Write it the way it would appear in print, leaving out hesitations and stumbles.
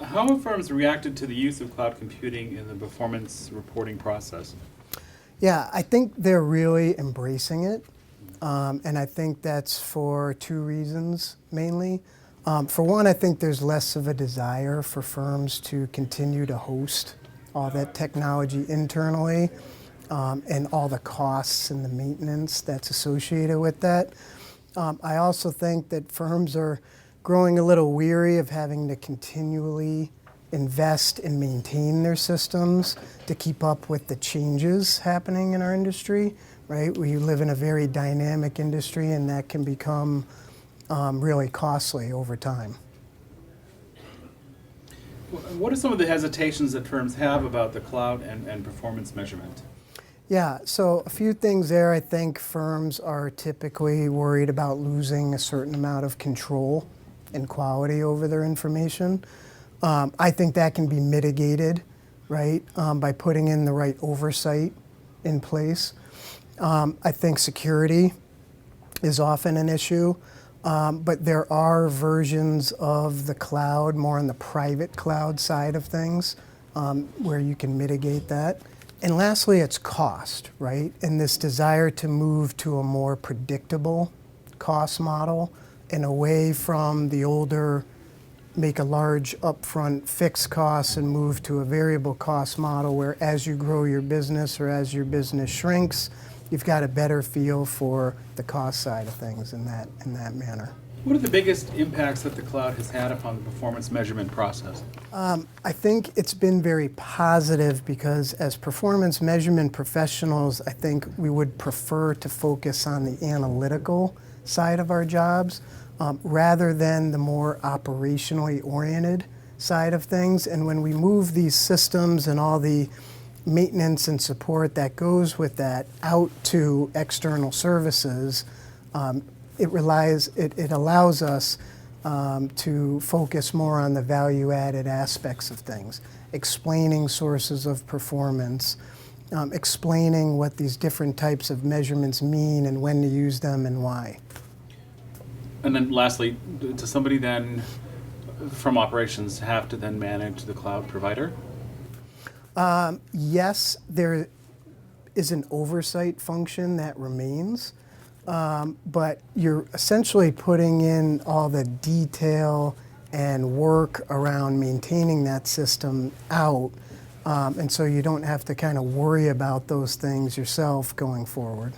How have firms reacted to the use of cloud computing in the performance reporting process? Yeah, I think they're really embracing it. And I think that's for two reasons mainly. For one, I think there's less of a desire for firms to continue to host all that technology internally and all the costs and the maintenance that's associated with that. I also think that firms are growing a little weary of having to continually invest and maintain their systems to keep up with the changes happening in our industry, right? We live in a very dynamic industry, and that can become really costly over time. What are some of the hesitations that firms have about the cloud and performance measurement? Yeah, so a few things there. I think firms are typically worried about losing a certain amount of control and quality over their information. I think that can be mitigated, right, by putting in the right oversight in place. I think security is often an issue, but there are versions of the cloud, more on the private cloud side of things, where you can mitigate that. And lastly, it's cost, right? And this desire to move to a more predictable cost model and away from the older, make a large upfront fixed costs and move to a variable cost model where as you grow your business or as your business shrinks, you've got a better feel for the cost side of things in that manner. What are the biggest impacts that the cloud has had upon the performance measurement process? I think it's been very positive because as performance measurement professionals, I think we would prefer to focus on the analytical side of our jobs rather than the more operationally oriented side of things. And when we move these systems and all the maintenance and support that goes with that out to external services, it allows us to focus more on the value-added aspects of things, explaining sources of performance, explaining what these different types of measurements mean and when to use them and why. And then lastly, does somebody then from operations have to then manage the cloud provider? Yes, there is an oversight function that remains. But you're essentially putting in all the detail and work around maintaining that system out. And so you don't have to kind of worry about those things yourself going forward.